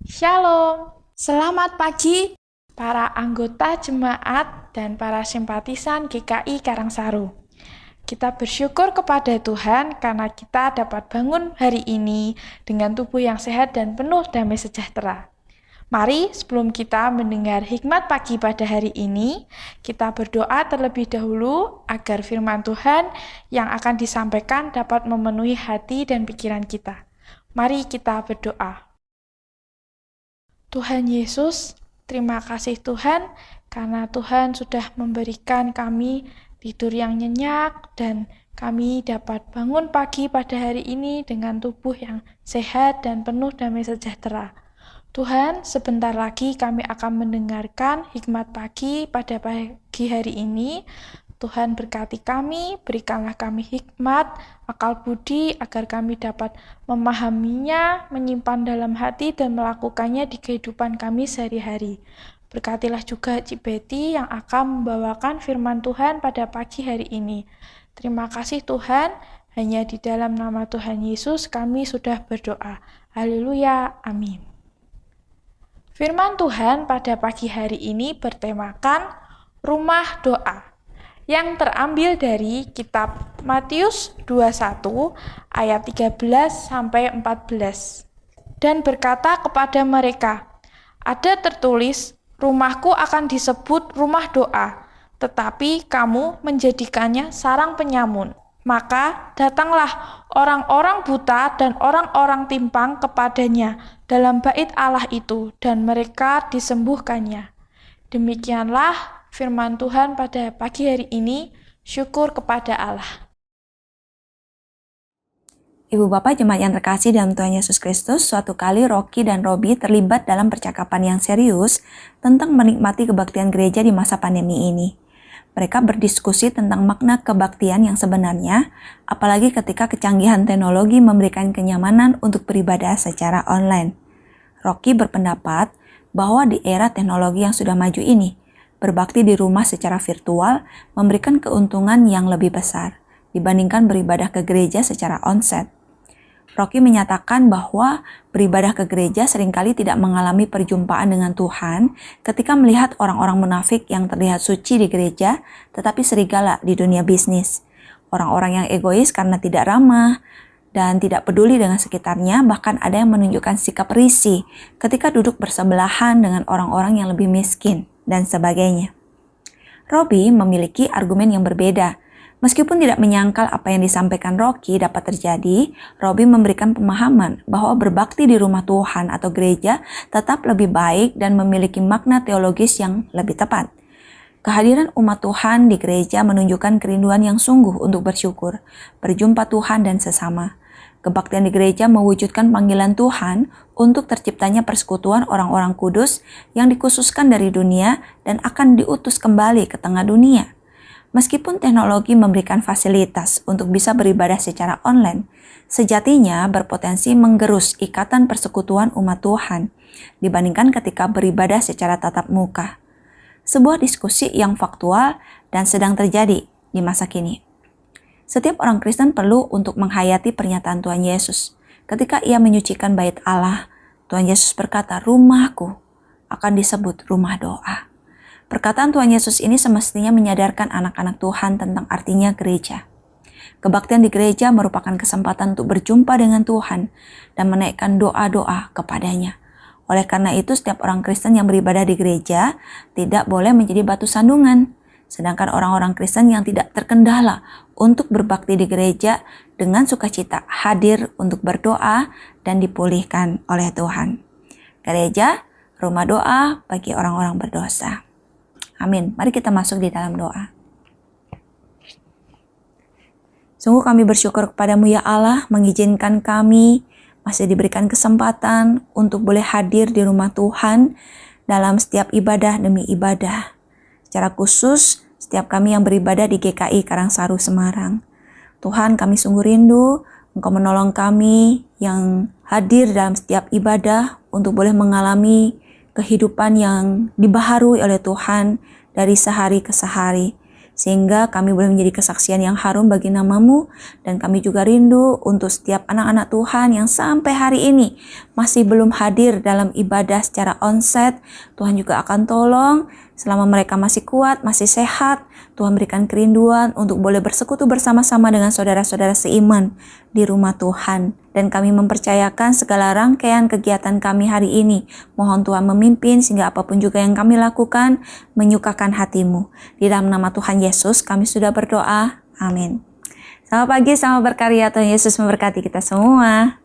Shalom, selamat pagi para anggota jemaat dan para simpatisan GKI Karangsaru. Kita bersyukur kepada Tuhan karena kita dapat bangun hari ini dengan tubuh yang sehat dan penuh damai sejahtera. Mari sebelum kita mendengar hikmat pagi pada hari ini, kita berdoa terlebih dahulu agar firman Tuhan yang akan disampaikan dapat memenuhi hati dan pikiran kita. Mari kita berdoa. Tuhan Yesus, terima kasih Tuhan karena Tuhan sudah memberikan kami tidur yang nyenyak dan kami dapat bangun pagi pada hari ini dengan tubuh yang sehat dan penuh damai sejahtera. Tuhan, sebentar lagi kami akan mendengarkan hikmat pagi pada pagi hari ini. Tuhan berkati kami, berikanlah kami hikmat, akal budi, agar kami dapat memahaminya, menyimpan dalam hati, dan melakukannya di kehidupan kami sehari-hari. Berkatilah juga Cik Betty yang akan membawakan firman Tuhan pada pagi hari ini. Terima kasih Tuhan, hanya di dalam nama Tuhan Yesus kami sudah berdoa. Haleluya, amin. Firman Tuhan pada pagi hari ini bertemakan rumah doa, yang terambil dari kitab Matius 21 ayat 13-14. Dan berkata kepada mereka, ada tertulis, rumahku akan disebut rumah doa, tetapi kamu menjadikannya sarang penyamun. Maka datanglah orang-orang buta dan orang-orang timpang kepadanya dalam bait Allah itu, dan mereka disembuhkannya. Demikianlah firman Tuhan pada pagi hari ini. Syukur kepada Allah. Ibu Bapak Jemaat yang terkasih dalam Tuhan Yesus Kristus, suatu kali Rocky dan Robi terlibat dalam percakapan yang serius tentang menikmati kebaktian gereja di masa pandemi ini. Mereka berdiskusi tentang makna kebaktian yang sebenarnya, apalagi ketika kecanggihan teknologi memberikan kenyamanan untuk beribadah secara online. Rocky berpendapat bahwa di era teknologi yang sudah maju ini, berbakti di rumah secara virtual memberikan keuntungan yang lebih besar dibandingkan beribadah ke gereja secara onsite. Rocky menyatakan bahwa beribadah ke gereja seringkali tidak mengalami perjumpaan dengan Tuhan ketika melihat orang-orang munafik yang terlihat suci di gereja tetapi serigala di dunia bisnis. Orang-orang yang egois karena tidak ramah dan tidak peduli dengan sekitarnya, bahkan ada yang menunjukkan sikap risih ketika duduk bersebelahan dengan orang-orang yang lebih miskin, dan sebagainya. Robi memiliki argumen yang berbeda. Meskipun tidak menyangkal apa yang disampaikan Rocky dapat terjadi, Robi memberikan pemahaman bahwa berbakti di rumah Tuhan atau gereja tetap lebih baik dan memiliki makna teologis yang lebih tepat. Kehadiran umat Tuhan di gereja menunjukkan kerinduan yang sungguh untuk bersyukur, berjumpa Tuhan dan sesama. Kebaktian di gereja mewujudkan panggilan Tuhan untuk terciptanya persekutuan orang-orang kudus yang dikhususkan dari dunia dan akan diutus kembali ke tengah dunia. Meskipun teknologi memberikan fasilitas untuk bisa beribadah secara online, sejatinya berpotensi menggerus ikatan persekutuan umat Tuhan dibandingkan ketika beribadah secara tatap muka. Sebuah diskusi yang faktual dan sedang terjadi di masa kini. Setiap orang Kristen perlu untuk menghayati pernyataan Tuhan Yesus. Ketika ia menyucikan bait Allah, Tuhan Yesus berkata, rumahku akan disebut rumah doa. Perkataan Tuhan Yesus ini semestinya menyadarkan anak-anak Tuhan tentang artinya gereja. Kebaktian di gereja merupakan kesempatan untuk berjumpa dengan Tuhan dan menaikkan doa-doa kepadanya. Oleh karena itu, setiap orang Kristen yang beribadah di gereja tidak boleh menjadi batu sandungan. Sedangkan orang-orang Kristen yang tidak terkendala untuk berbakti di gereja dengan sukacita hadir untuk berdoa dan dipulihkan oleh Tuhan. Gereja, rumah doa bagi orang-orang berdosa. Amin. Mari kita masuk di dalam doa. Sungguh kami bersyukur kepadamu ya Allah, mengizinkan kami masih diberikan kesempatan untuk boleh hadir di rumah Tuhan dalam setiap ibadah demi ibadah. Secara khusus, setiap kami yang beribadah di GKI Karangsaru Semarang. Tuhan, kami sungguh rindu Engkau menolong kami yang hadir dalam setiap ibadah untuk boleh mengalami kehidupan yang dibaharui oleh Tuhan dari sehari ke sehari. sehingga kami boleh menjadi kesaksian yang harum bagi nama-Mu, dan kami juga rindu untuk setiap anak-anak Tuhan yang sampai hari ini masih belum hadir dalam ibadah secara onsite. Tuhan juga akan tolong selama mereka masih kuat, masih sehat. Tuhan berikan kerinduan untuk boleh bersekutu bersama-sama dengan saudara-saudara seiman di rumah Tuhan. Dan kami mempercayakan segala rangkaian kegiatan kami hari ini. Mohon Tuhan memimpin sehingga apapun juga yang kami lakukan menyukakan hati-Mu. Di dalam nama Tuhan Yesus kami sudah berdoa. Amin. Selamat pagi, selamat berkarya. Tuhan Yesus memberkati kita semua.